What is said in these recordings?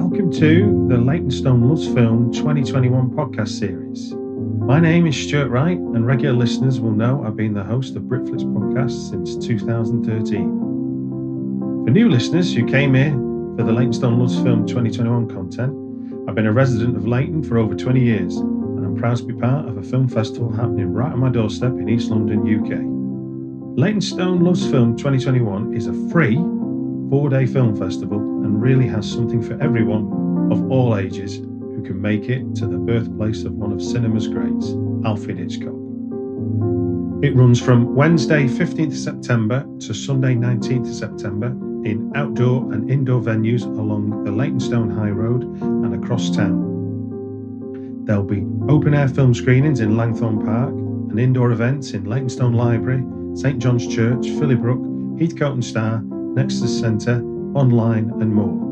Welcome to the Leytonstone Loves Film 2021 podcast series. My name is Stuart Wright, and regular listeners will know I've been the host of Britflicks podcast since 2013. For new listeners who came here for the Leytonstone Loves Film 2021 content, I've been a resident of Leighton for over 20 years, and I'm proud to be part of a film festival happening right on my doorstep in East London, UK. Leytonstone Loves Film 2021 is a free 4-day film festival and really has something for everyone of all ages who can make it to the birthplace of one of cinema's greats, Alfred Hitchcock. It runs from Wednesday 15th September to Sunday 19th September in outdoor and indoor venues along the Leytonstone High Road and across town. There'll be open-air film screenings in Langthorne Park and indoor events in Leytonstone Library, St John's Church, Phillybrook, Heathcote and Star, Nexus Centre, online and more.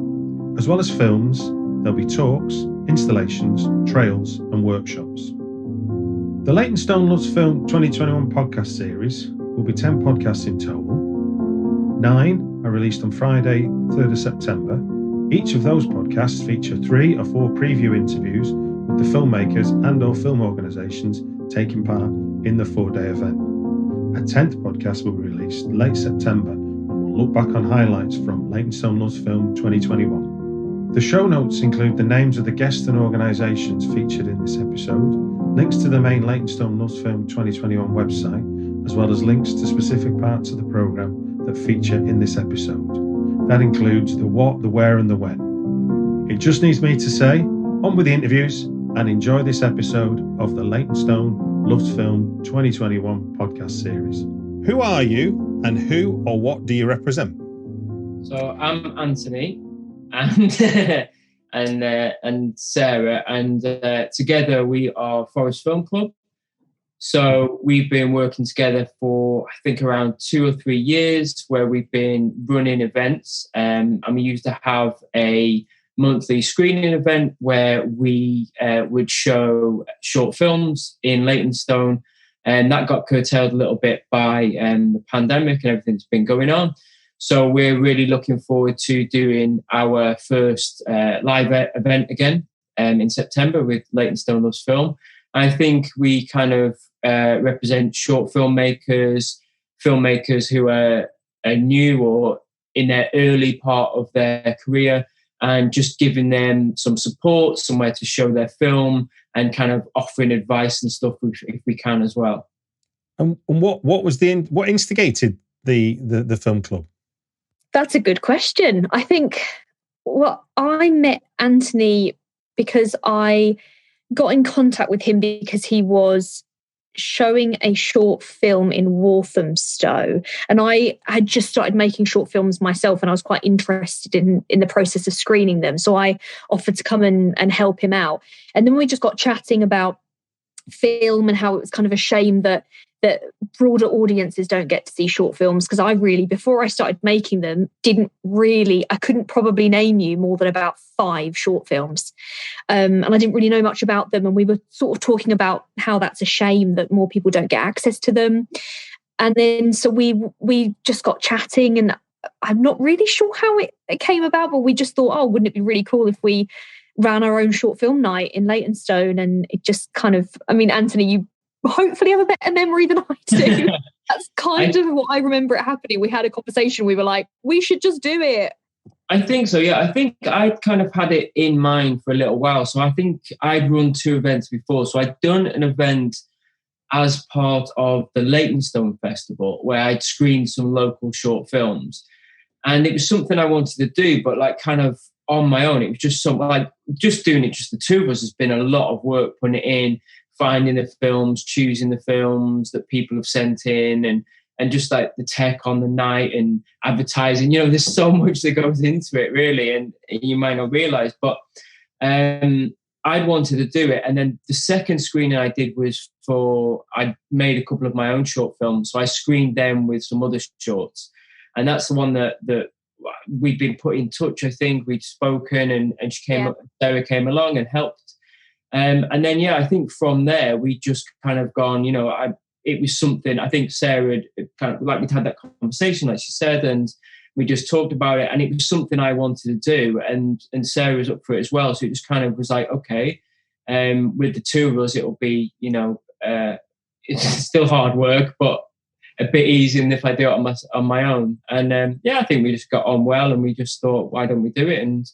As well as films, there'll be talks, installations, trails and workshops. The Leytonstone Loves Film 2021 podcast series will be 10 podcasts in total. 9 are released on Friday 3rd of September. Each of those podcasts feature 3 or 4 preview interviews with the filmmakers and or film organisations taking part in the 4-day event. A 10th podcast will be released late September and will look back on highlights from Leytonstone Loves Film 2021. The show notes include the names of the guests and organisations featured in this episode, links to the main Leytonstone Loves Film 2021 website, as well as links to specific parts of the programme that feature in this episode. That includes the what, the where and the when. It just needs me to say, on with the interviews and enjoy this episode of the Leytonstone Loves Film 2021 podcast series. Who are you and who or what do you represent? So I'm Anthony and and Sarah, and together we are Forest Film Club. So we've been working together for I think around 2 or 3 years, where we've been running events, and we used to have a monthly screening event where we would show short films in Leytonstone, and that got curtailed a little bit by the pandemic and everything that's been going on. So we're really looking forward to doing our first live event again in September with Leytonstone Loves Film. I think we kind of represent short filmmakers who are new or in their early part of their career, and just giving them some support, somewhere to show their film, and kind of offering advice and stuff if we can as well. And what instigated the film club? That's a good question. I think I met Anthony because I got in contact with him because he was showing a short film in Walthamstow, and I had just started making short films myself, and I was quite interested in the process of screening them, so I offered to come and help him out. And then we just got chatting about film and how it was kind of a shame that broader audiences don't get to see short films, because I really, before I started making them, I couldn't probably name you more than about 5 short films. And I didn't really know much about them. And we were sort of talking about how that's a shame that more people don't get access to them. And then so we just got chatting, and I'm not really sure how it came about, but we just thought, wouldn't it be really cool if we ran our own short film night in Leytonstone? And it just kind of, Anthony, you hopefully have a better memory than I do. That's kind of what I remember it happening. We had a conversation. We were like, we should just do it. I think so, yeah. I think I'd kind of had it in mind for a little while. So I think I'd run 2 events before. So I'd done an event as part of the Leytonstone Festival where I'd screened some local short films. And it was something I wanted to do, but like kind of on my own. It was just something like just doing it, just the 2 of us, has been a lot of work putting it in, finding the films, choosing the films that people have sent in, and just like the tech on the night and advertising. There's so much that goes into it, really, and you might not realise. But I wanted to do it. And then the second screening I did was I made a couple of my own short films. So I screened them with some other shorts. And that's the one that we'd been put in touch, I think. We'd spoken and she came up, Sarah came along and helped. And then, I think from there, we just kind of gone, it was something, I think Sarah had kind of, like we'd had that conversation, like she said, and we just talked about it, and it was something I wanted to do, and Sarah was up for it as well. So it just kind of was like, okay, with the two of us, it'll be, it's still hard work, but a bit easier than if I do it on my own. And I think we just got on well, and we just thought, why don't we do it? And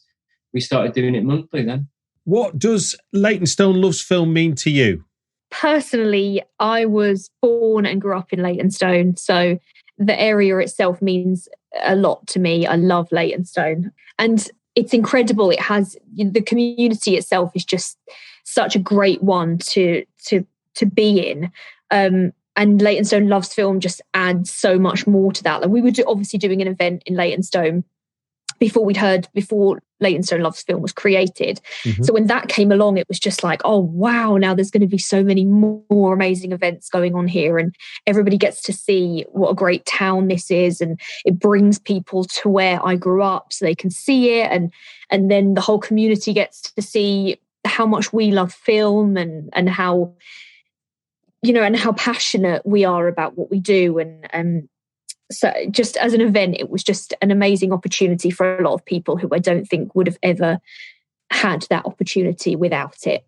we started doing it monthly then. What does Leytonstone Loves Film mean to you? Personally, I was born and grew up in Leytonstone, so the area itself means a lot to me. I love Leytonstone, and it's incredible. It has, the community itself is just such a great one to be in. And Leytonstone Loves Film just adds so much more to that. Like, we were obviously doing an event in Leytonstone before Leytonstone Loves Film was created. Mm-hmm. So when that came along, it was just like, oh, wow, now there's going to be so many more amazing events going on here. And everybody gets to see what a great town this is. And it brings people to where I grew up so they can see it. And then the whole community gets to see how much we love film and how, and how passionate we are about what we do. And so just as an event, it was just an amazing opportunity for a lot of people who I don't think would have ever had that opportunity without it.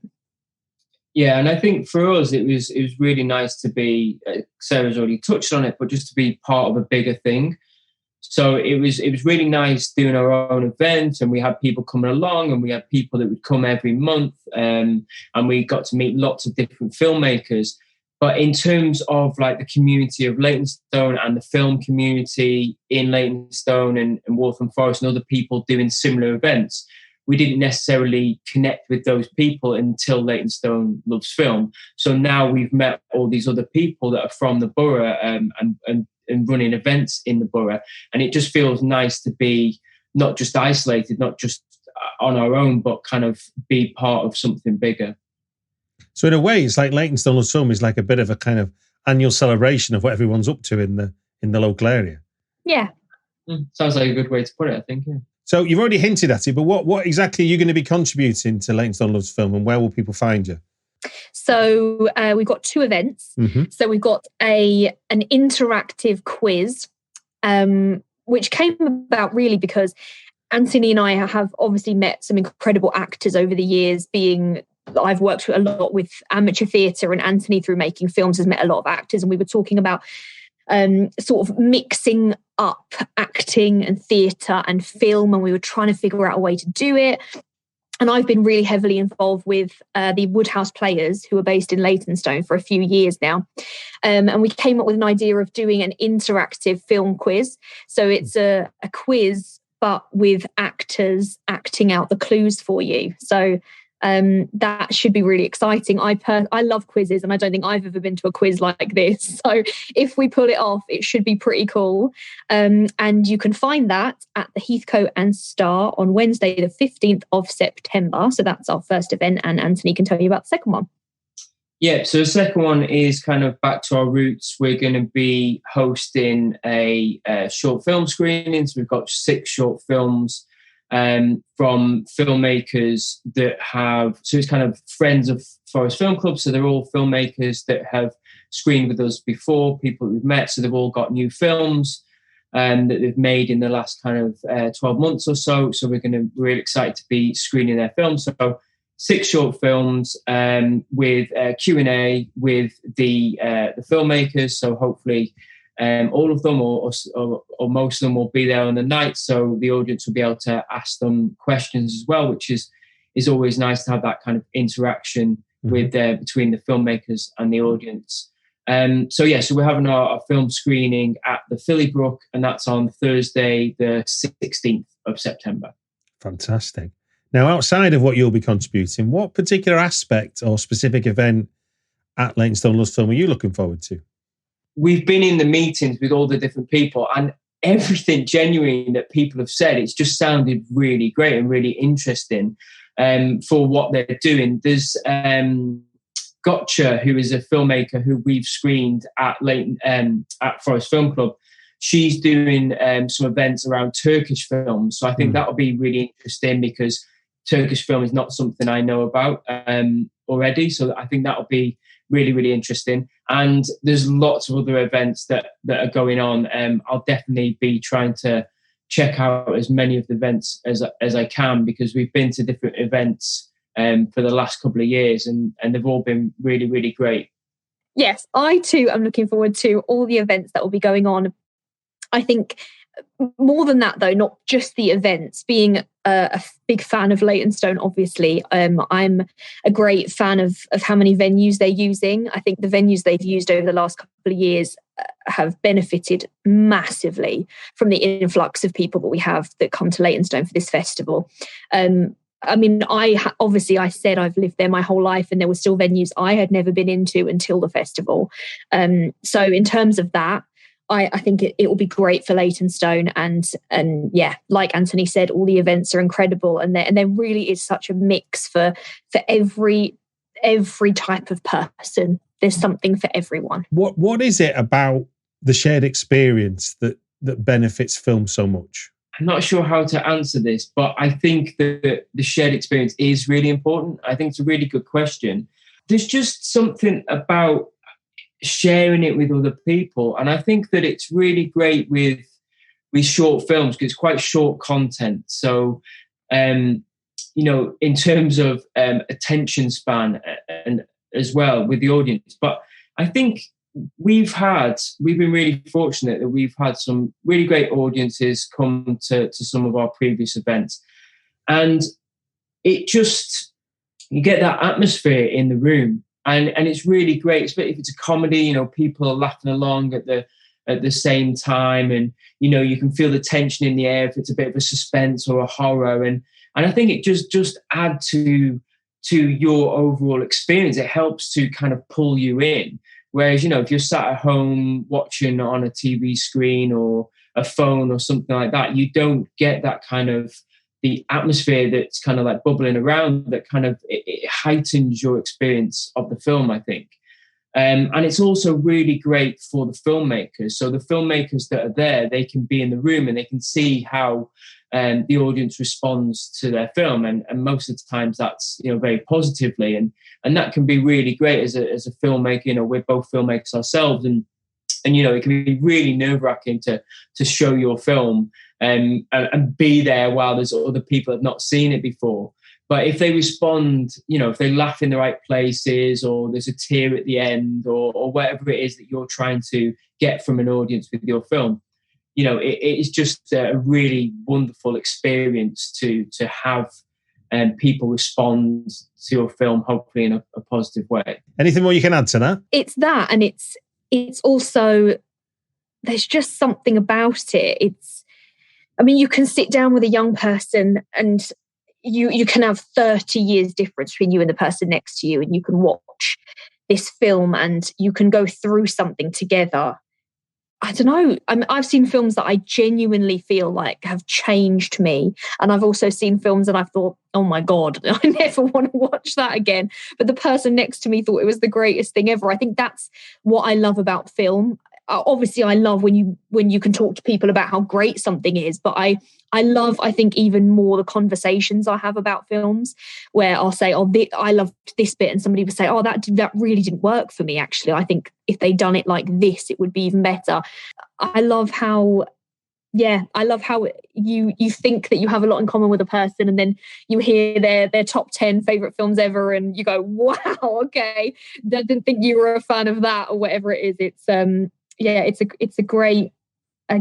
Yeah, and I think for us, it was really nice to be, Sarah's already touched on it, but just to be part of a bigger thing. So it was really nice doing our own event, and we had people coming along, and we had people that would come every month, and we got to meet lots of different filmmakers. But in terms of like the community of Leytonstone and the film community in Leytonstone and Waltham Forest and other people doing similar events, we didn't necessarily connect with those people until Leytonstone Loves Film. So now we've met all these other people that are from the borough and running events in the borough. And it just feels nice to be not just isolated, not just on our own, but kind of be part of something bigger. So in a way, it's like Leytonstone Loves Film is like a bit of a kind of annual celebration of what everyone's up to in the local area. Yeah. Sounds like a good way to put it, I think, yeah. So you've already hinted at it, but what exactly are you going to be contributing to Leytonstone Loves Film, and where will people find you? So we've got two events. Mm-hmm. So we've got an interactive quiz, which came about really because Anthony and I have obviously met some incredible actors over the years. I've worked a lot with amateur theatre, and Anthony, through making films, has met a lot of actors, and we were talking about sort of mixing up acting and theatre and film, and we were trying to figure out a way to do it. And I've been really heavily involved with the Woodhouse Players, who are based in Leytonstone, for a few years now. And we came up with an idea of doing an interactive film quiz. So it's a quiz, but with actors acting out the clues for you. So that should be really exciting. I love quizzes, and I don't think I've ever been to a quiz like this. So if we pull it off, it should be pretty cool. And you can find that at the Heathcote and Star on Wednesday, the 15th of September. So that's our first event, and Anthony can tell you about the second one. Yeah, so the second one is kind of back to our roots. We're going to be hosting a short film screening. So we've got 6 short films from filmmakers that so it's kind of friends of Forest Film Club. So they're all filmmakers that have screened with us before, people that we've met. So they've all got new films that they've made in the last kind of 12 months or so. So we're really excited to be screening their films. So 6 short films with Q&A with the filmmakers. So hopefully all of them or most of them will be there on the night, so the audience will be able to ask them questions as well, which is always nice to have that kind of interaction with between the filmmakers and the audience. So we're having our film screening at the Phillybrook, and that's on Thursday the 16th of September. Fantastic. Now, outside of what you'll be contributing, what particular aspect or specific event at Leytonstone Loves Film are you looking forward to? We've been in the meetings with all the different people, and everything genuine that people have said, it's just sounded really great and really interesting for what they're doing. There's Gotcha, who is a filmmaker who we've screened at Leighton, at Forest Film Club. She's doing some events around Turkish films. So I think that'll be really interesting, because Turkish film is not something I know about already. So I think that'll be really, really interesting. And there's lots of other events that are going on. I'll definitely be trying to check out as many of the events as I can, because we've been to different events for the last couple of years, and they've all been really, really great. Yes, I too am looking forward to all the events that will be going on. I think more than that, though, not just the events, being a big fan of Leytonstone, obviously, I'm a great fan of how many venues they're using. I think the venues they've used over the last couple of years have benefited massively from the influx of people that we have that come to Leytonstone for this festival. I mean, I said I've lived there my whole life, and there were still venues I had never been into until the festival. So in terms of that, I think it will be great for Leytonstone, and yeah, like Anthony said, all the events are incredible, and there really is such a mix for every type of person. There's something for everyone. What is it about the shared experience that benefits film so much? I'm not sure how to answer this, but I think that the shared experience is really important. I think it's a really good question. There's just something about sharing it with other people, and I think that it's really great with short films because it's quite short content. So, in terms of attention span and as well with the audience. But I think we've been really fortunate that we've had some really great audiences come to some of our previous events, and it just, you get that atmosphere in the room, and it's really great. Especially if it's a comedy, people are laughing along at the same time, and you can feel the tension in the air if it's a bit of a suspense or a horror, and I think it just add to your overall experience. It helps to kind of pull you in. Whereas, if you're sat at home watching on a TV screen or a phone or something like that, you don't get that kind of the atmosphere that's kind of like bubbling around, that kind of it heightens your experience of the film, I think. And it's also really great for the filmmakers. So the filmmakers that are there, they can be in the room and they can see how the audience responds to their film. And most of the times that's, very positively. And that can be really great as a filmmaker. We're both filmmakers ourselves. And it can be really nerve-wracking to show your film and be there while there's other people that have not seen it before. But if they respond, if they laugh in the right places, or there's a tear at the end, or whatever it is that you're trying to get from an audience with your film, it is just a really wonderful experience to have people respond to your film, hopefully in a positive way. Anything more you can add to that? It's that, and it's also, there's just something about it. You can sit down with a young person and you can have 30 years difference between you and the person next to you, and you can watch this film and you can go through something together. I don't know. I've seen films that I genuinely feel like have changed me. And I've also seen films and I've thought, oh my God, I never want to watch that again. But the person next to me thought it was the greatest thing ever. I think that's what I love about film. Obviously, I love when you can talk to people about how great something is, but I love, I think, even more the conversations I have about films where I'll say, oh, I loved this bit, and somebody would say, oh, that really didn't work for me, actually. I think if they'd done it like this, it would be even better. I love how you think that you have a lot in common with a person, and then you hear their top 10 favourite films ever, and you go, wow, okay, I didn't think you were a fan of that, or whatever it is. It's a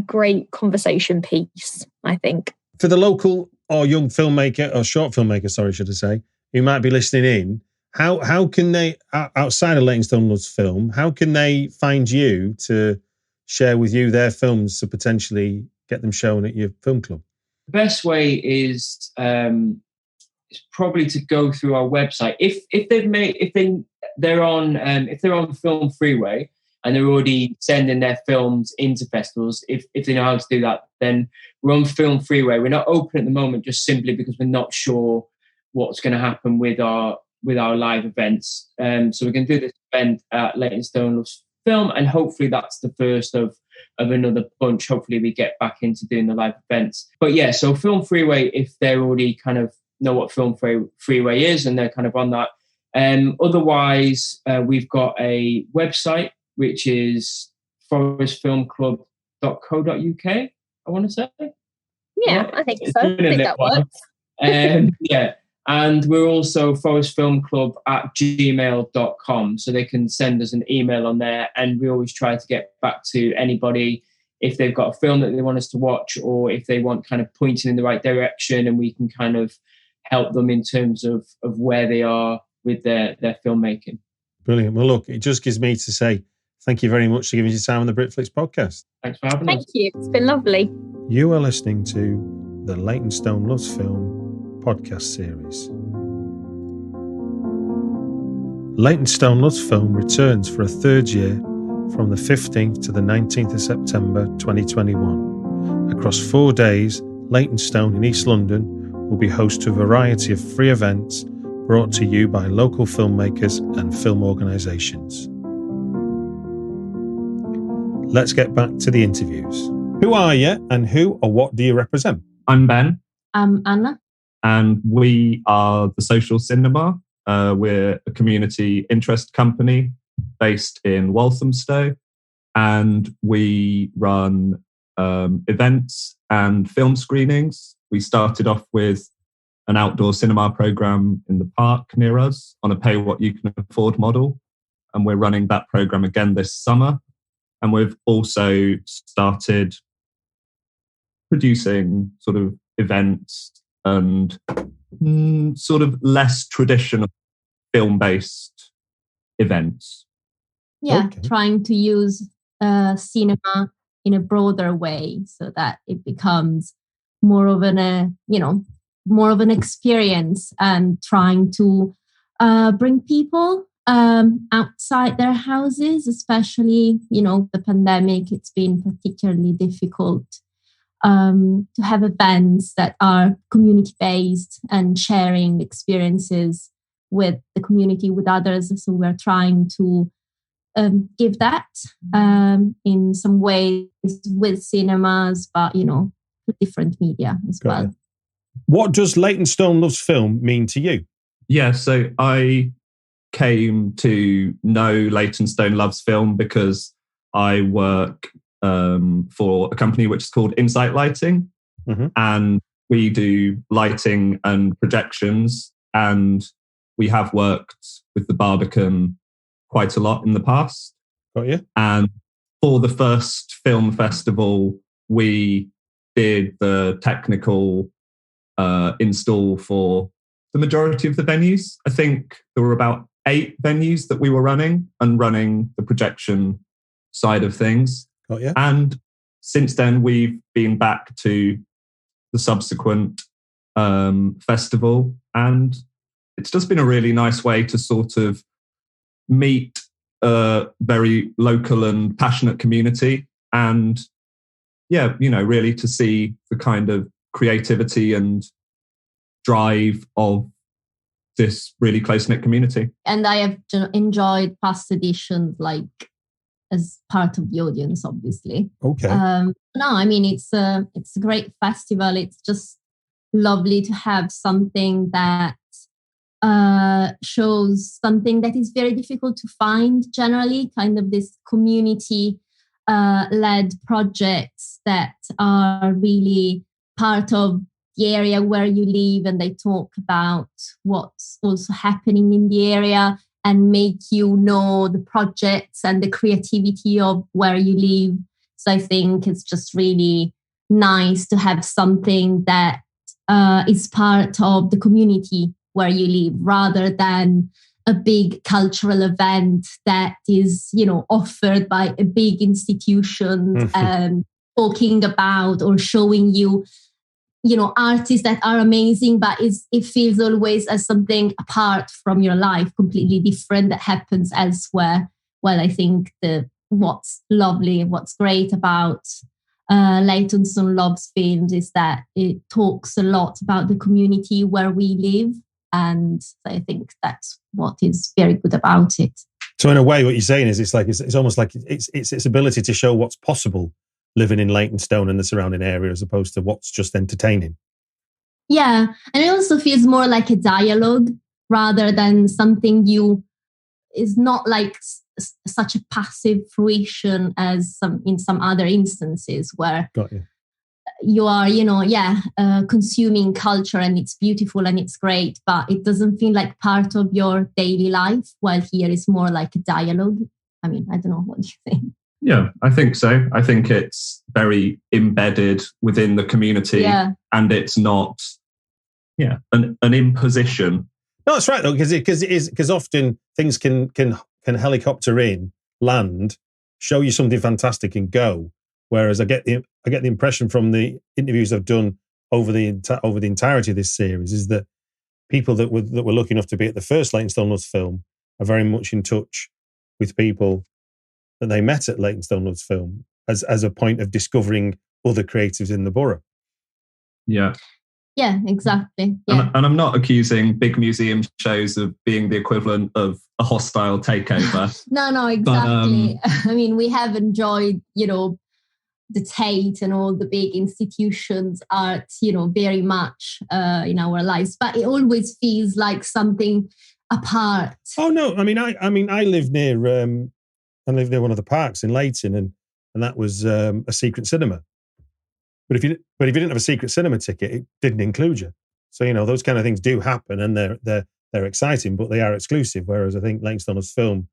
great conversation piece, I think. For the local or young filmmaker, or short filmmaker, sorry, should I say, who might be listening in, how can they, outside of Leytonstone Loves Film, how can they find you to share with you their films to potentially get them shown at your film club? The best way is probably to go through our website. If they're on Film Freeway, and they're already sending their films into festivals, if they know how to do that, then we're on Film Freeway. We're not open at the moment just simply because we're not sure what's going to happen with our live events. So we're going to do this event at Leytonstone Loves Film, and hopefully that's the first of another bunch. Hopefully we get back into doing the live events. But yeah, so Film Freeway, if they're already kind of know what Film Freeway is and they're kind of on that. Otherwise, we've got a website, which is forestfilmclub.co.uk, I want to say. Yeah, I think so. I think that works. Yeah. And we're also forestfilmclub@gmail.com, so they can send us an email on there, and we always try to get back to anybody if they've got a film that they want us to watch, or if they want kind of pointing in the right direction, and we can kind of help them in terms of where they are with their filmmaking. Brilliant. Well, look, it just gives me to say thank you very much for giving us your time on the Britflicks podcast. Thanks for having us. Thank you. It's been lovely. You are listening to the Leytonstone Loves Film podcast series. Leytonstone Loves Film returns for a third year from the 15th to the 19th of September 2021. Across 4 days, Leytonstone in East London will be host to a variety of free events brought to you by local filmmakers and film organisations. Let's get back to the interviews. Who are you and who or what do you represent? I'm Ben. I'm Anna. And we are The Social Cinema. We're a community interest company based in Walthamstow, and we run events and film screenings. We started off with an outdoor cinema program in the park near us on a pay what you can afford model, and we're running that program again this summer. And we've also started producing sort of events and sort of less traditional film-based events. Yeah, Okay. trying to use cinema in a broader way so that it becomes more of an experience, and trying to bring people outside their houses, especially, the pandemic. It's been particularly difficult to have events that are community-based and sharing experiences with the community, with others. So we're trying to give that in some ways with cinemas, but, with different media as Got well. you. What does Leytonstone Loves Film mean to you? Yeah, so I came to know Leytonstone Loves Film because I work for a company which is called Insight Lighting, and we do lighting and projections, and we have worked with the Barbican quite a lot in the past. Got you. And for the first film festival, we did the technical install for the majority of the venues. I think there were about 8 venues that we were running the projection side of things. Got you. And since then, we've been back to the subsequent festival, and it's just been a really nice way to sort of meet a very local and passionate community, and really to see the kind of creativity and drive of this really close-knit community. And I have enjoyed past editions, like as part of the audience, obviously. Okay. It's a great festival. It's just lovely to have something that shows something that is very difficult to find generally, kind of this community led projects that are really part of the area where you live, and they talk about what's also happening in the area and make you know the projects and the creativity of where you live. So I think it's just really nice to have something that is part of the community where you live, rather than a big cultural event that is, offered by a big institution and talking about or showing you, artists that are amazing, but it feels always as something apart from your life, completely different, that happens elsewhere. Well, I think what's lovely, what's great about Leytonstone Loves Films is that it talks a lot about the community where we live, and I think that's what is very good about it. So in a way, what you're saying is it's almost like it's its ability to show what's possible living in Leytonstone and the surrounding area, as opposed to what's just entertaining. Yeah, and it also feels more like a dialogue rather than something is not like such a passive fruition as in some other instances where, Got you. you are, consuming culture, and it's beautiful and it's great, but it doesn't feel like part of your daily life, while here is more like a dialogue. I mean, I don't know, what do you think? Yeah, I think so. I think it's very embedded within the community, and it's not, an imposition. No, that's right though, because often things can helicopter in, land, show you something fantastic, and go. Whereas I get the impression from the interviews I've done over the entirety of this series is that people that were lucky enough to be at the first Leytonstone Loves Film are very much in touch with people that they met at Leytonstone Loves Film as a point of discovering other creatives in the borough. Yeah. Yeah, exactly. Yeah. And I'm not accusing big museum shows of being the equivalent of a hostile takeover. No, exactly. But, I mean, we have enjoyed, the HETT and all the big institutions, art, very much in our lives. But it always feels like something apart. Oh no, I live near one of the parks in Leighton, and that was a secret cinema. But if you didn't have a secret cinema ticket, it didn't include you. So those kind of things do happen, and they're exciting, but they are exclusive. Whereas I think Leytonstone Loves Film,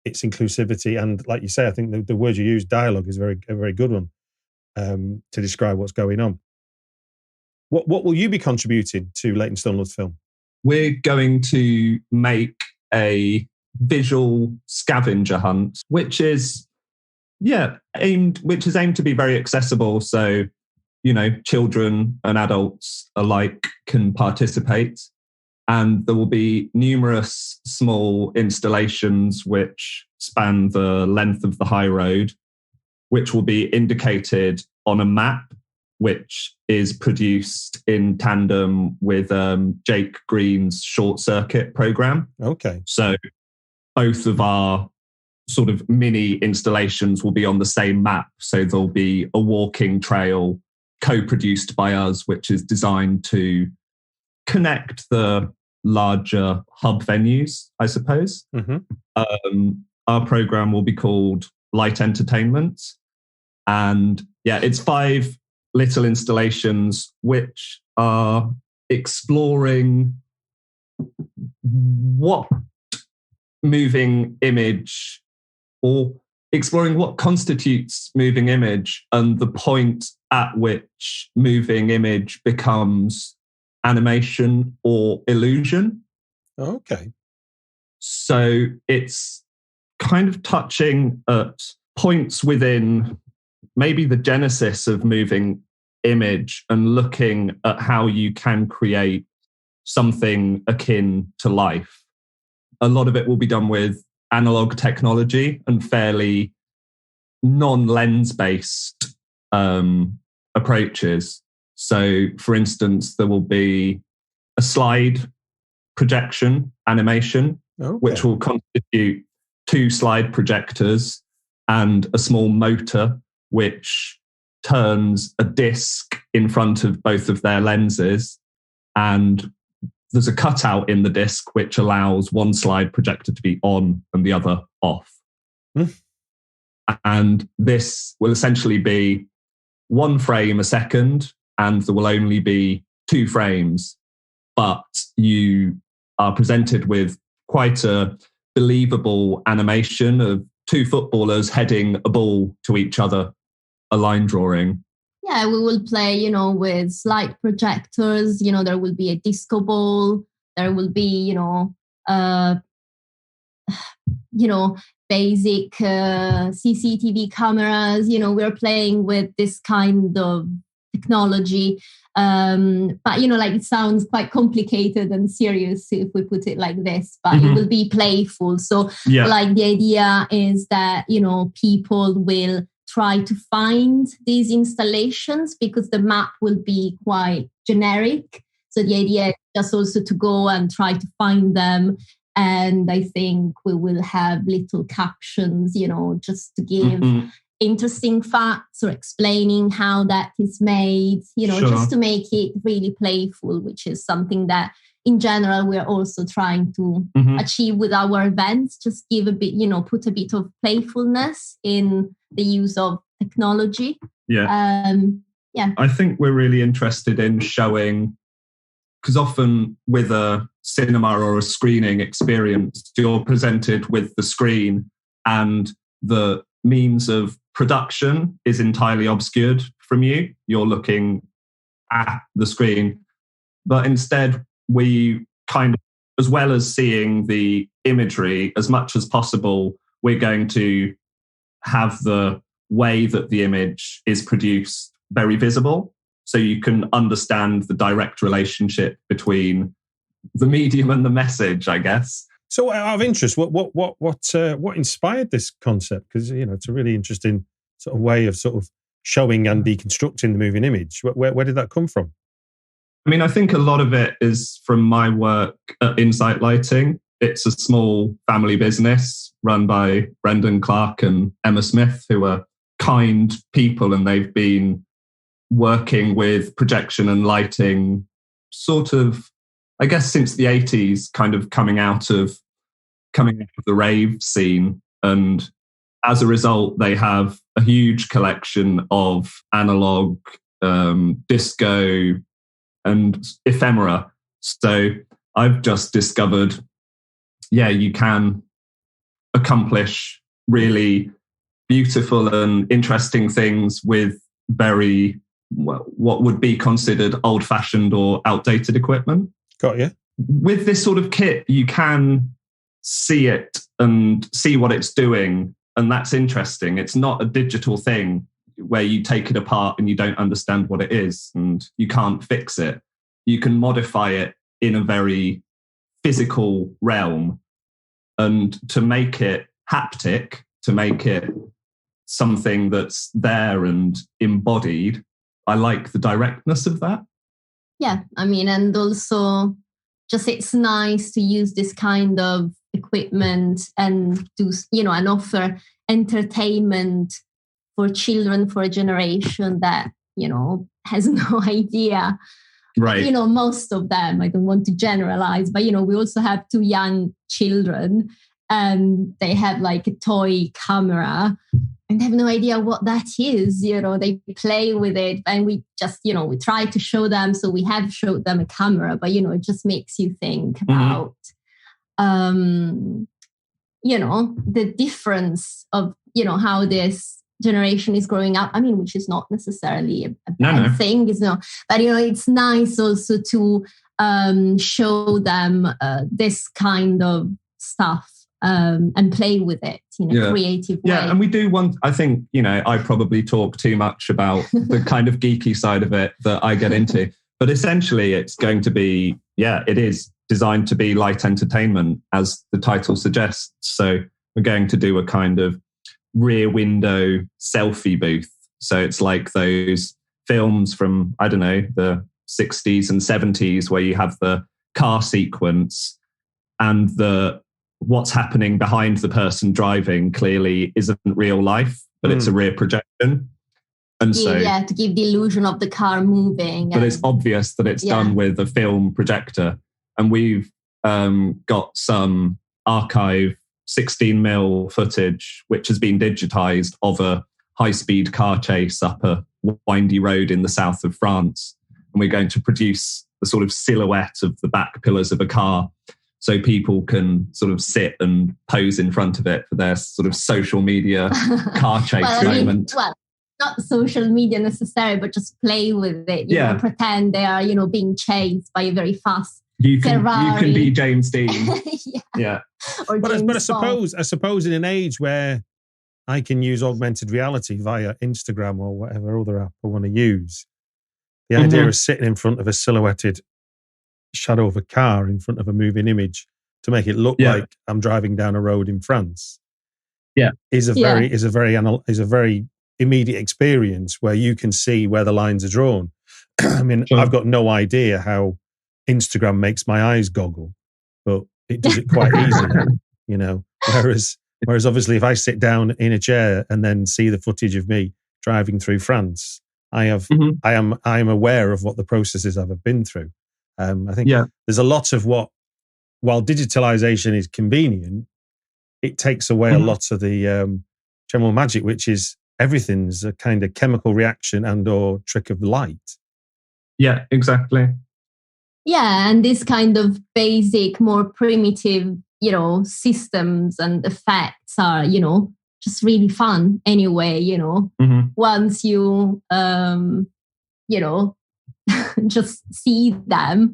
it's inclusivity, and like you say, I think the word you use, dialogue, is a very good one to describe what's going on. What will you be contributing to Leytonstone Loves Film? We're going to make a visual scavenger hunt, which is aimed to be very accessible. So, children and adults alike can participate. And there will be numerous small installations which span the length of the high road, which will be indicated on a map, which is produced in tandem with Jake Green's Short Circuit program. Okay. So both of our sort of mini installations will be on the same map. So there'll be a walking trail co-produced by us, which is designed to connect the larger hub venues, I suppose. Mm-hmm. Our program will be called Light Entertainment. And it's 5 little installations which are exploring what moving image, or exploring what constitutes moving image, and the point at which moving image becomes animation or illusion. Okay. So it's kind of touching at points within maybe the genesis of moving image, and looking at how you can create something akin to life. A lot of it will be done with analog technology and fairly non-lens-based approaches. So, for instance, there will be a slide projection animation, which will constitute 2 slide projectors and a small motor, which turns a disc in front of both of their lenses. And there's a cutout in the disc which allows one slide projector to be on and the other off. And this will essentially be 1 frame a second, and there will only be 2 frames, but you are presented with quite a believable animation of 2 footballers heading a ball to each other, a line drawing. Yeah, we will play, with slide projectors. There will be a disco ball. There will be, basic CCTV cameras. We're playing with this kind of technology. But, it sounds quite complicated and serious if we put it like this, but it will be playful. So, the idea is that, people will try to find these installations, because the map will be quite generic. So the idea is just also to go and try to find them. And I think we will have little captions, just to give interesting facts or explaining how that is made, just to make it really playful, which is something that in general we're also trying to achieve with our events. Just give a bit, put a bit of playfulness in the use of technology. Yeah. I think we're really interested in showing, because often with a cinema or a screening experience, you're presented with the screen and the means of production is entirely obscured from you. You're looking at the screen. But instead, we kind of, as well as seeing the imagery, as much as possible, we're going to have the way that the image is produced very visible, so you can understand the direct relationship between the medium and the message, I guess. So, out of interest, what inspired this concept? Because it's a really interesting sort of way of sort of showing and deconstructing the moving image. Where did that come from? I mean, I think a lot of it is from my work at Insight Lighting. It's a small family business run by Brendan Clark and Emma Smith, who are kind people, and they've been working with projection and lighting sort of, I guess, since the 80s, kind of coming out of the rave scene. And as a result, they have a huge collection of analog, disco and ephemera. So I've just discovered, you can accomplish really beautiful and interesting things with very, what would be considered old-fashioned or outdated equipment. Got you. With this sort of kit, you can see it and see what it's doing, and that's interesting. It's not a digital thing where you take it apart and you don't understand what it is and you can't fix it. You can modify it in a very physical realm, and to make it haptic, to make it something that's there and embodied, I like the directness of that. Yeah, I mean, and also just it's nice to use this kind of equipment and do, and offer entertainment for children, for a generation that, has no idea. Right. Most of them, I don't want to generalize, but, we also have 2 young children and they have like a toy camera and they have no idea what that is. They play with it and we just, we try to show them. So we have showed them a camera, but, it just makes you think about, the difference of, how this generation is growing up. I mean, which is not necessarily a bad thing, but it's nice also to show them this kind of stuff and play with it in a creative way. Yeah, and we do want, I think, I probably talk too much about the kind of geeky side of it that I get into, but essentially it's going to be, it is designed to be light entertainment, as the title suggests. So we're going to do a kind of rear window selfie booth. So it's like those films from, I don't know, the 60s and 70s where you have the car sequence and what's happening behind the person driving clearly isn't real life, but it's a rear projection. And so, to give the illusion of the car moving. But it's obvious that it's done with a film projector. And we've got some archive 16mm footage, which has been digitized, of a high-speed car chase up a windy road in the south of France. And we're going to produce the sort of silhouette of the back pillars of a car so people can sort of sit and pose in front of it for their sort of social media car chase moment. Not social media necessarily, but just play with it. You know, pretend they are, being chased by a very fast Ferrari. You can be James Dean. Yeah. But I suppose in an age where I can use augmented reality via Instagram or whatever other app I want to use, the idea of sitting in front of a silhouetted shadow of a car in front of a moving image to make it look like I'm driving down a road in France, is a very immediate experience where you can see where the lines are drawn. I mean, I've got no idea how Instagram makes my eyes goggle, but it does it quite easily, Whereas obviously, if I sit down in a chair and then see the footage of me driving through France, I am aware of what the processes I've been through. I think there's a lot of while digitalization is convenient, it takes away a lot of the general magic, which is everything's a kind of chemical reaction and or trick of light. Yeah, exactly. Yeah, and this kind of basic, more primitive, systems and effects are, just really fun anyway, once you, just see them.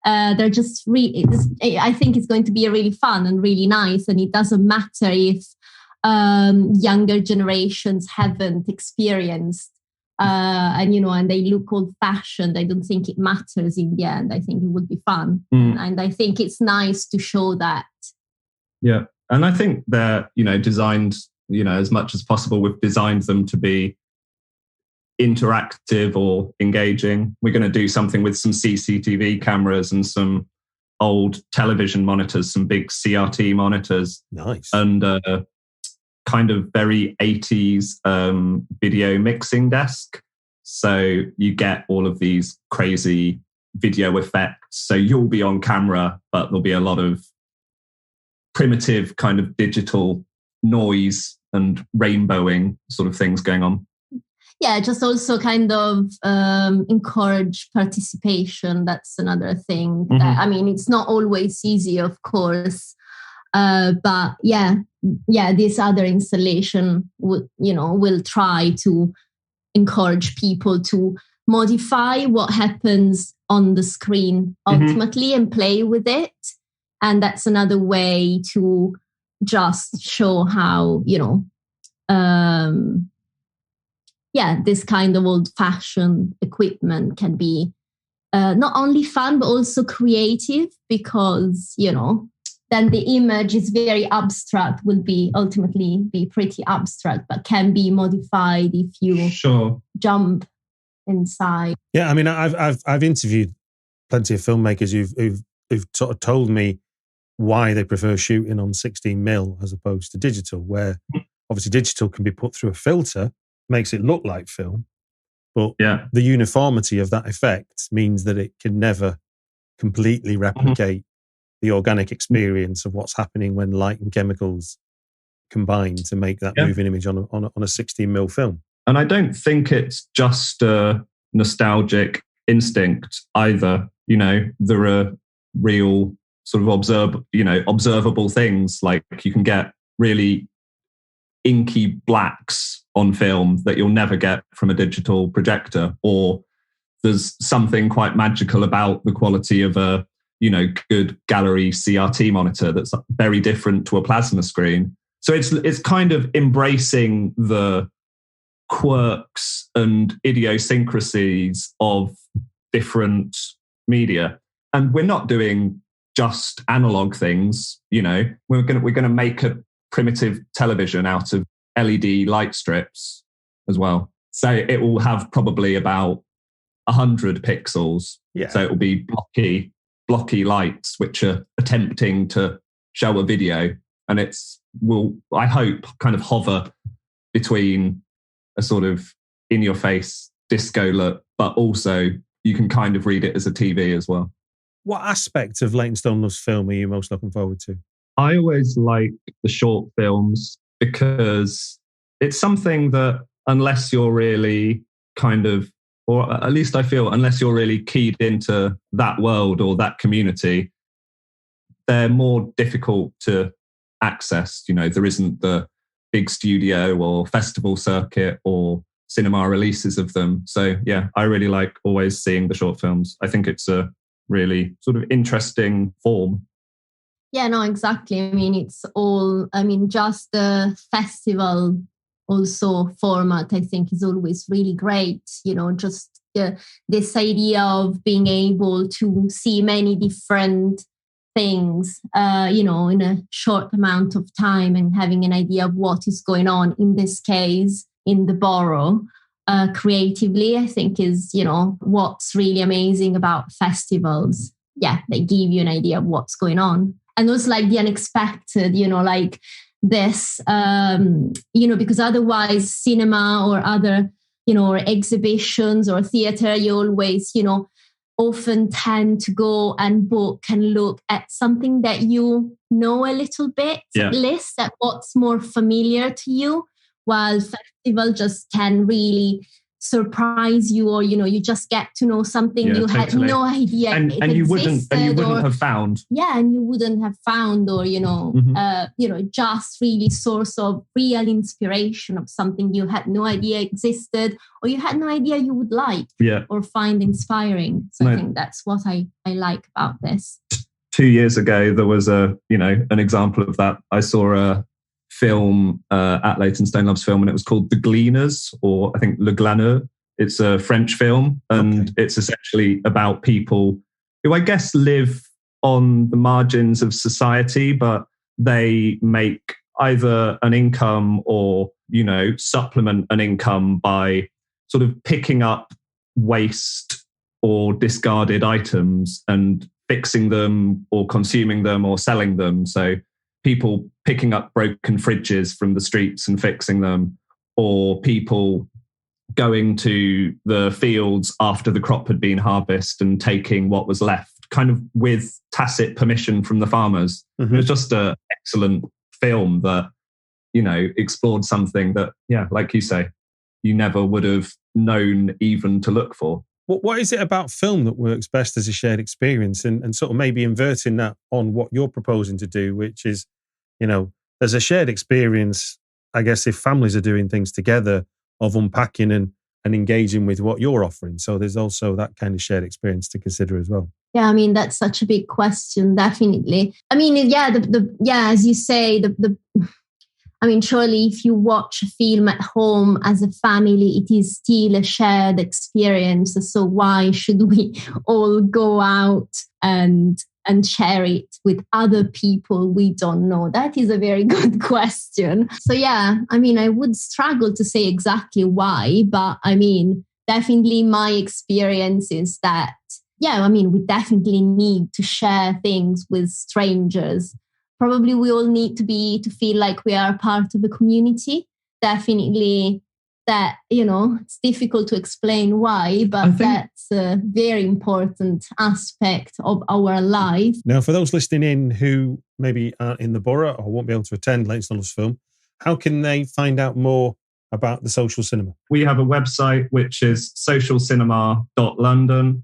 They're just really, I think it's going to be really fun and really nice. And it doesn't matter if younger generations haven't experienced and they look old-fashioned. I don't think it matters in the end. I think it would be fun. And I think it's nice to show that. Yeah. And I think they're, designed, as much as possible, we've designed them to be interactive or engaging. We're going to do something with some CCTV cameras and some old television monitors, some big CRT monitors. Nice. And kind of very 80s video mixing desk. So you get all of these crazy video effects. So you'll be on camera, but there'll be a lot of primitive kind of digital noise and rainbowing sort of things going on. Yeah, just also kind of encourage participation. That's another thing. That, it's not always easy, of course. But this other installation will try to encourage people to modify what happens on the screen ultimately and play with it. And that's another way to just show how, this kind of old-fashioned equipment can be not only fun, but also creative because, then the image is very abstract, will ultimately be pretty abstract, but can be modified if you jump inside. Yeah, I mean, I've interviewed plenty of filmmakers who've sort of told me why they prefer shooting on 16mm as opposed to digital, where obviously digital can be put through a filter, makes it look like film, but the uniformity of that effect means that it can never completely replicate the organic experience of what's happening when light and chemicals combine to make that moving image on a 16mm film. And I don't think it's just a nostalgic instinct either. There are real sort of observable things, like you can get really inky blacks on film that you'll never get from a digital projector, or there's something quite magical about the quality of a good gallery CRT monitor that's very different to a plasma screen. So it's kind of embracing the quirks and idiosyncrasies of different media. And we're not doing just analog things, we're going to make a primitive television out of LED light strips as well. So it will have probably about 100 pixels. Yeah. So it will be blocky lights which are attempting to show a video, and will, I hope, kind of hover between a sort of in-your-face disco look, but also you can kind of read it as a TV as well. What aspect of Leytonstone Loves Film are you most looking forward to? I always like the short films because it's something that, unless you're really kind of, or at least I feel, unless you're really keyed into that world or that community, they're more difficult to access. There isn't the big studio or festival circuit or cinema releases of them. So yeah, I really like always seeing the short films. I think it's a really sort of interesting form. Yeah, no, exactly. Just the festival also format, I think, is always really great. Just this idea of being able to see many different things, in a short amount of time and having an idea of what is going on, in this case, in the Borough, creatively, I think is, what's really amazing about festivals. Yeah, they give you an idea of what's going on. And also like the unexpected, like this, because otherwise cinema or other, or exhibitions or theatre, you always, often tend to go and book and look at something that you know a little bit, at least at what's more familiar to you. while festival just can really surprise you, or you just get to know something you had no idea and you wouldn't have found. And you wouldn't have found, or just really source of real inspiration of something you had no idea existed, or you had no idea you would like, or find inspiring. So I think that's what I like about this. 2 years ago, there was an example of that. I saw a film at Leytonstone Loves Film, and it was called The Gleaners, or I think Le Glaneux. It's a French film, and it's essentially about people who I guess live on the margins of society, but they make either an income or, supplement an income by sort of picking up waste or discarded items and fixing them or consuming them or selling them. So people picking up broken fridges from the streets and fixing them, or people going to the fields after the crop had been harvested and taking what was left, kind of with tacit permission from the farmers. Mm-hmm. It was just an excellent film that, explored something that, like you say, you never would have known even to look for. What is it about film that works best as a shared experience, and sort of maybe inverting that on what you're proposing to do, which is, there's a shared experience, I guess, if families are doing things together, of unpacking and engaging with what you're offering. So there's also that kind of shared experience to consider as well. Yeah, I mean, that's such a big question, definitely. I mean, as you say, surely if you watch a film at home as a family, it is still a shared experience. So why should we all go out and share it with other people we don't know? That is a very good question. So I would struggle to say exactly why, but definitely my experience is that, we definitely need to share things with strangers. Probably we all need to feel like we are part of a community. Definitely that, it's difficult to explain why, but that's a very important aspect of our life. Now, for those listening in who maybe aren't in the borough or won't be able to attend Leytonstone Loves Film, how can they find out more about the social cinema? We have a website, which is socialcinema.london,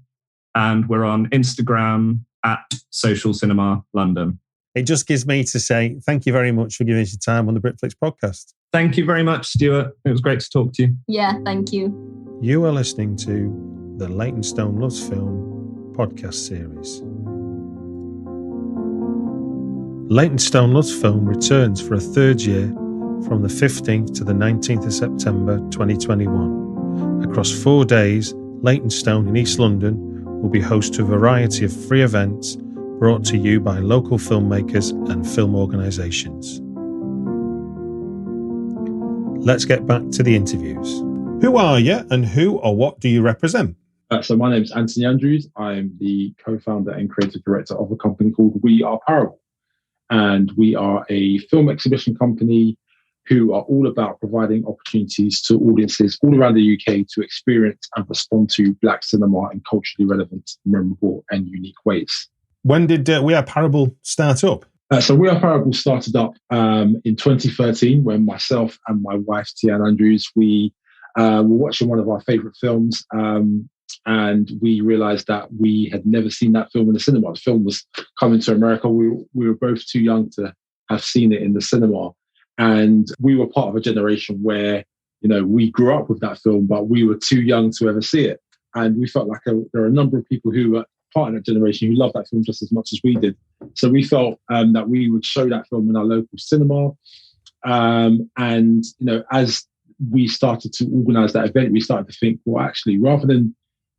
and we're on Instagram at Social Cinema London. It just gives me to say thank you very much for giving us your time on the Britflicks podcast. Thank you very much, Stuart. It was great to talk to you. Yeah, thank you. You are listening to the Leytonstone Loves Film podcast series. Leytonstone Loves Film returns for a third year from the 15th to the 19th of September 2021. Across 4 days, Leytonstone in East London will be host to a variety of free events brought to you by local filmmakers and film organisations. Let's get back to the interviews. Who are you and who or what do you represent? So my name is Anthony Andrews. I'm the co-founder and creative director of a company called We Are Parable. And we are a film exhibition company who are all about providing opportunities to audiences all around the UK to experience and respond to Black cinema in culturally relevant, memorable and unique ways. When did We Are Parable start up? So We Are Parable started up in 2013 when myself and my wife, Tian Andrews, we were watching one of our favourite films and we realised that we had never seen that film in the cinema. The film was coming to America. We were both too young to have seen it in the cinema. And we were part of a generation where, we grew up with that film, but we were too young to ever see it. And we felt like there are a number of people who were part of that generation who loved that film just as much as we did. So we felt that we would show that film in our local cinema. And, as we started to organise that event, we started to think, well, actually, rather than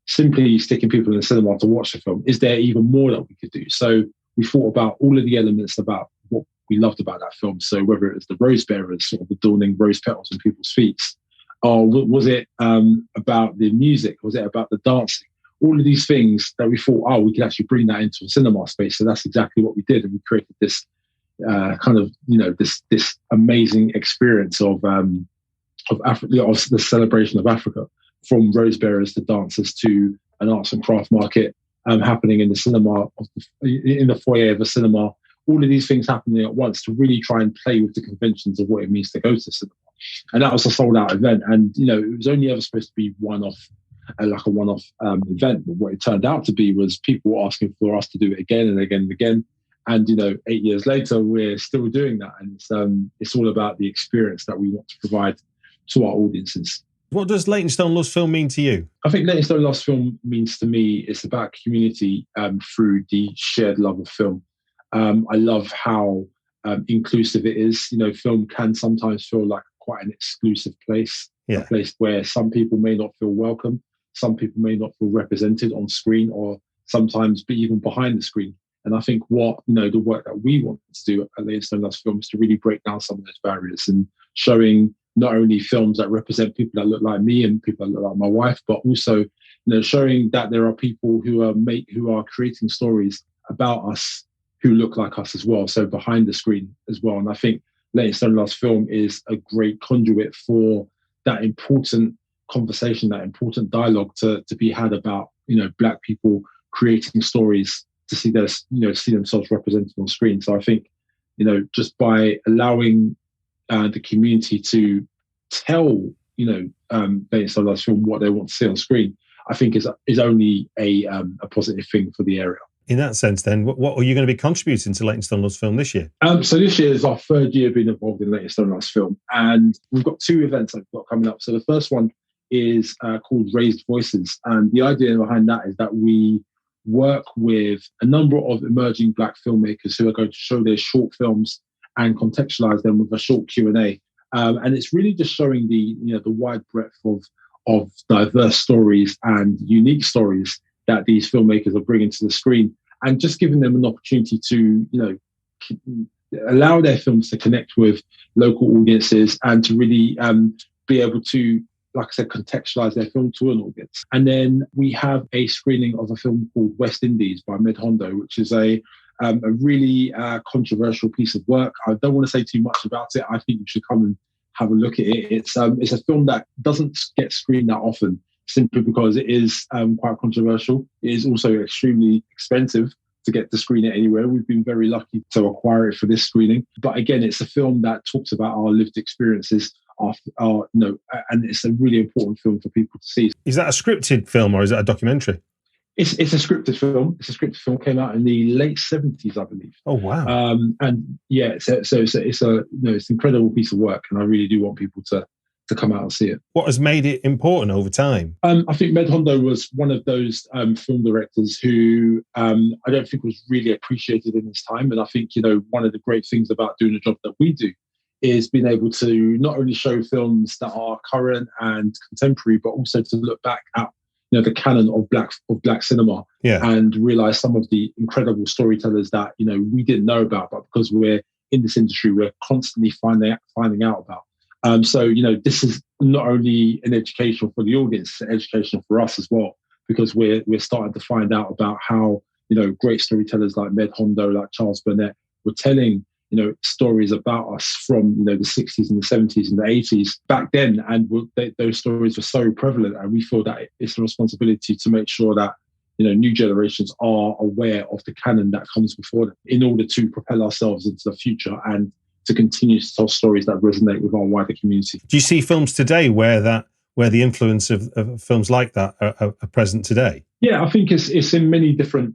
simply sticking people in the cinema to watch the film, is there even more that we could do? So we thought about all of the elements about what we loved about that film. So whether it was the rose bearers, sort of adorning rose petals on people's feet, or was it about the music? Was it about the dancing? All of these things that we thought, we could actually bring that into a cinema space. So that's exactly what we did. And we created this this amazing experience of Africa, of the celebration of Africa, from rose bearers to dancers to an arts and craft market happening in the cinema, in the foyer of a cinema. All of these things happening at once to really try and play with the conventions of what it means to go to cinema. And that was a sold out event. And, it was only ever supposed to be like a one-off event. But what it turned out to be was people were asking for us to do it again and again and again. And, 8 years later, we're still doing that. And it's all about the experience that we want to provide to our audiences. What does Leytonstone Loves Film mean to you? I think Leytonstone Loves Film means to me, it's about community through the shared love of film. I love how inclusive it is. Film can sometimes feel like quite an exclusive place, a place where some people may not feel welcome, some people may not feel represented on screen, or sometimes be even behind the screen. And I think what, the work that we want to do at Leytonstone Loves Film is to really break down some of those barriers and showing not only films that represent people that look like me and people that look like my wife, but also, showing that there are people who are creating stories about us who look like us as well. So behind the screen as well. And I think Leytonstone Loves Film is a great conduit for that important conversation, that important dialogue to be had about, Black people creating stories to see themselves represented on screen. So I think, just by allowing the community to tell, Leytonstone Loves Film what they want to see on screen, I think is only a positive thing for the area. In that sense, then, what are you going to be contributing to Leytonstone Loves Film this year? So this year is our third year being involved in Leytonstone Loves Film, and we've got 2 events that we've got coming up. So the first one is called Raised Voices, and the idea behind that is that we work with a number of emerging Black filmmakers who are going to show their short films and contextualize them with a short Q&A. And it's really just showing the wide breadth of diverse stories and unique stories that these filmmakers are bringing to the screen, and just giving them an opportunity to, allow their films to connect with local audiences and to really be able to, like I said, contextualize their film to an audience. And then we have a screening of a film called West Indies by Med Hondo, which is a really controversial piece of work. I don't want to say too much about it. I think you should come and have a look at it. It's a film that doesn't get screened that often, simply because it is quite controversial. It is also extremely expensive to get to screen it anywhere. We've been very lucky to acquire it for this screening. But again, it's a film that talks about our lived experiences, and it's a really important film for people to see. Is that a scripted film or is it a documentary? It's a scripted film. It's a scripted film. Came out in the late 70s, I believe. Oh wow! And yeah, so it's an incredible piece of work, and I really do want people to come out and see it. What has made it important over time? I think Med Hondo was one of those film directors who I don't think was really appreciated in his time. And I think, one of the great things about doing the job that we do is being able to not only show films that are current and contemporary, but also to look back at the canon of black cinema, and realize some of the incredible storytellers that we didn't know about, but because we're in this industry, we're constantly finding out about. So, this is not only an education for the audience, it's an education for us as well, because we're starting to find out about how, great storytellers like Med Hondo, like Charles Burnett, were telling, stories about us from, the 60s and the 70s and the 80s back then. And those stories were so prevalent. And we feel that it's a responsibility to make sure that, new generations are aware of the canon that comes before them in order to propel ourselves into the future and to continue to tell stories that resonate with our wider community. Do you see films today where the influence of films like that are present today? Yeah, I think it's in many different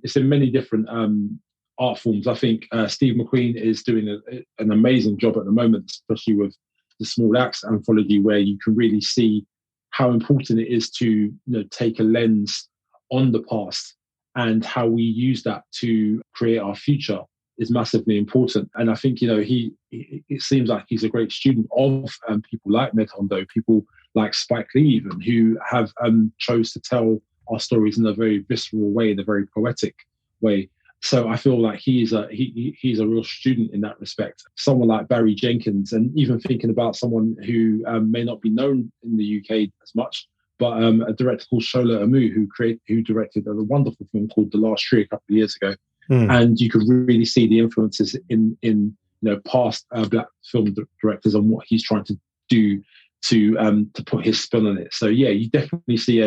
art forms. I think Steve Mcqueen is doing an amazing job at the moment, especially with the Small Acts anthology, where you can really see how important it is to take a lens on the past and how we use that to create our future is massively important. And I think, it seems like he's a great student of people like Med Hondo, people like Spike Lee even, who have chose to tell our stories in a very visceral way, in a very poetic way. So I feel like he's a real student in that respect. Someone like Barry Jenkins, and even thinking about someone who may not be known in the UK as much, but a director called Shola Amu, who directed a wonderful film called The Last Tree a couple of years ago. And you could really see the influences in past black film directors and what he's trying to do to put his spin on it. So yeah, you definitely see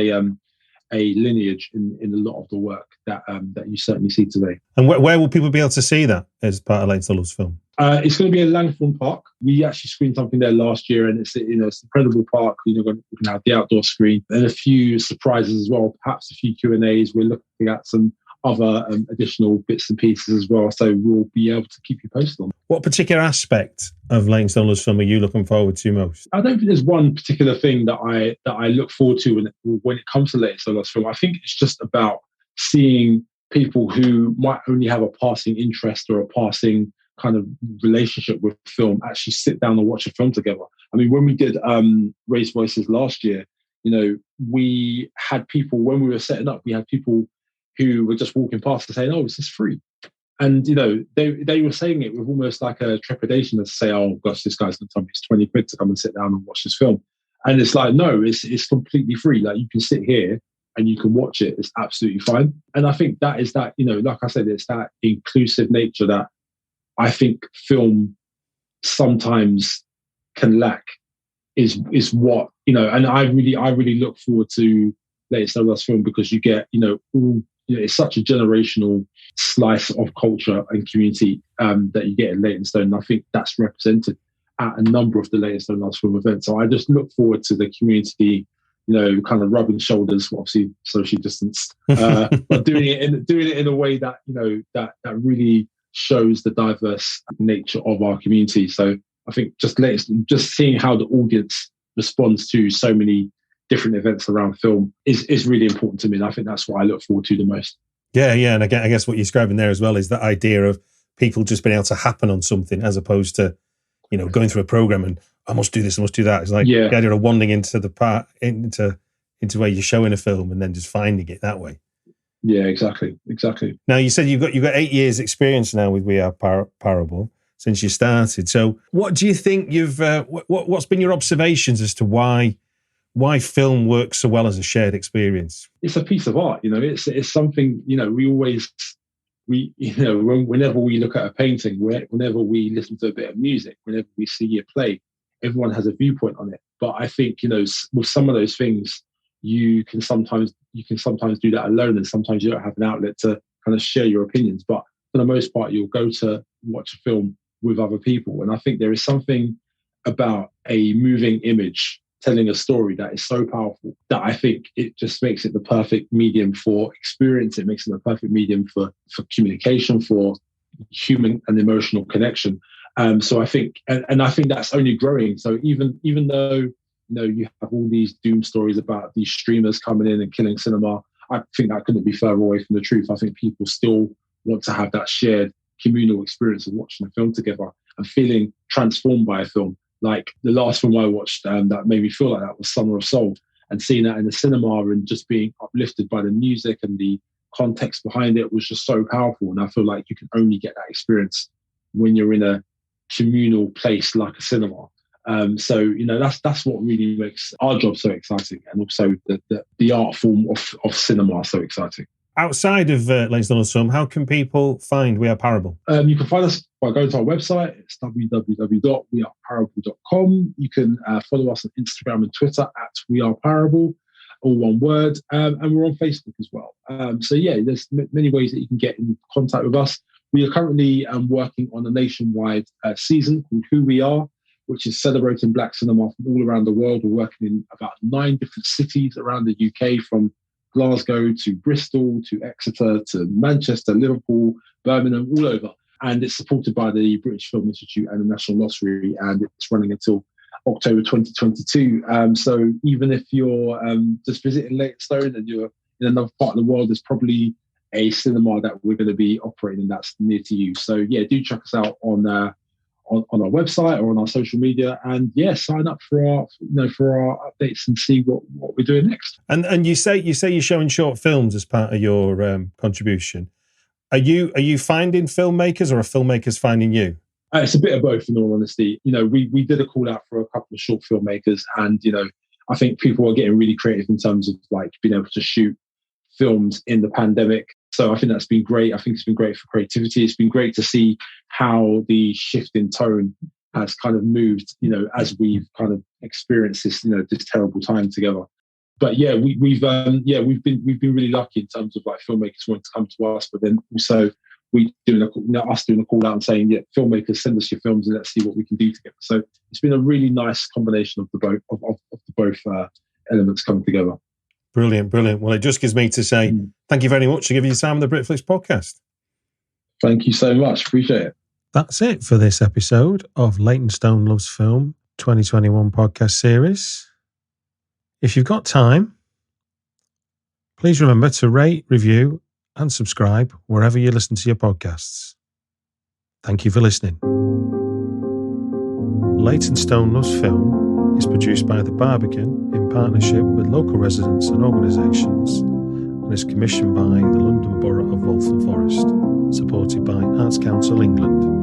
a lineage in a lot of the work that you certainly see today. And where will people be able to see that as part of Leytonstone Loves Film? It's going to be in Langthorne Park. We actually screened something there last year, and it's it's an incredible park. We can have the outdoor screen and a few surprises as well, perhaps a few Q&As. We're looking at some other additional bits and pieces as well, so we'll be able to keep you posted on. What particular aspect of Leytonstone Loves Film are you looking forward to most? I don't think there's one particular thing that I look forward to when it comes to Leytonstone Loves Film. I think it's just about seeing people who might only have a passing interest or a passing kind of relationship with film actually sit down and watch a film together. I mean, when we did Raise Voices last year, we had people, when we were setting up, we had people who were just walking past and saying, "Oh, is this free?" And they were saying it with almost like a trepidation to say, "Oh gosh, this guy's going to tell me it's 20 quid to come and sit down and watch this film." And it's like, no, it's completely free. Like, you can sit here and you can watch it. It's absolutely fine. And I think that is that, like I said, it's that inclusive nature that I think film sometimes can lack is what, and I really look forward to Leytonstone Loves Film, because you get, it's such a generational slice of culture and community that you get in Leytonstone. And I think that's represented at a number of the Leytonstone Loves Film events. So I just look forward to the community, kind of rubbing shoulders, obviously socially distanced, but doing it in a way that, that really shows the diverse nature of our community. So I think just seeing how the audience responds to so many different events around film is really important to me. And I think that's what I look forward to the most. Yeah. And I guess what you're describing there as well is that idea of people just being able to happen on something, as opposed to, going through a program and I must do this, I must do that. It's like the idea of wandering into the part, into where you're showing a film and then just finding it that way. Yeah, exactly. Now, you said you've got 8 years experience now with We Are Parable since you started. So what do you think what's been your observations as to why film works so well as a shared experience? It's a piece of art, it's something, whenever we look at a painting, whenever we listen to a bit of music, whenever we see a play, everyone has a viewpoint on it. But I think, with some of those things, you can sometimes do that alone, and sometimes you don't have an outlet to kind of share your opinions. But for the most part, you'll go to watch a film with other people. And I think there is something about a moving image telling a story that is so powerful that I think it just makes it the perfect medium for experience. It makes it the perfect medium for communication, for human and emotional connection. So I think, and I think that's only growing. So even though, you have all these doom stories about these streamers coming in and killing cinema, I think that couldn't be further away from the truth. I think people still want to have that shared communal experience of watching a film together and feeling transformed by a film. Like the last film I watched that made me feel like that was Summer of Soul, and seeing that in the cinema and just being uplifted by the music and the context behind it was just so powerful. And I feel like you can only get that experience when you're in a communal place like a cinema. So that's what really makes our job so exciting, and also the art form of cinema so exciting. Outside of Leytonstone Loves Film, how can people find We Are Parable? You can find us by going to our website. It's www.weareparable.com. You can follow us on Instagram and Twitter at We Are Parable, all one word, and we're on Facebook as well. There's many ways that you can get in contact with us. We are currently working on a nationwide season called Who We Are, which is celebrating Black cinema from all around the world. We're working in about 9 different cities around the UK, from Glasgow to Bristol to Exeter to Manchester, Liverpool, Birmingham, all over. And it's supported by the British Film Institute and the National Lottery, and it's running until October 2022. So even if you're just visiting Leytonstone and you're in another part of the world, there's probably a cinema that we're going to be operating that's near to you. So do check us out on our website or on our social media, and sign up for our updates and see what we're doing next. And you say you're showing short films as part of your contribution. Are you finding filmmakers, or are filmmakers finding you? It's a bit of both, in all honesty. We did a call out for a couple of short filmmakers, and I think people are getting really creative in terms of like being able to shoot films in the pandemic. So I think that's been great. I think it's been great for creativity. It's been great to see how the shift in tone has kind of moved, as we've kind of experienced this, this terrible time together. but yeah, we've been really lucky in terms of like filmmakers wanting to come to us, but then also doing a call out and saying, yeah, filmmakers, send us your films and let's see what we can do together. So it's been a really nice combination of the both elements coming together. Brilliant. Well, it just gives me to say thank you very much for giving your time on the Britflicks podcast. Thank you so much. Appreciate it. That's it for this episode of Leytonstone Loves Film 2021 podcast series. If you've got time, please remember to rate, review, and subscribe wherever you listen to your podcasts. Thank you for listening. Leytonstone Loves Film is produced by the Barbican in partnership with local residents and organisations and is commissioned by the London Borough of Waltham Forest, supported by Arts Council England.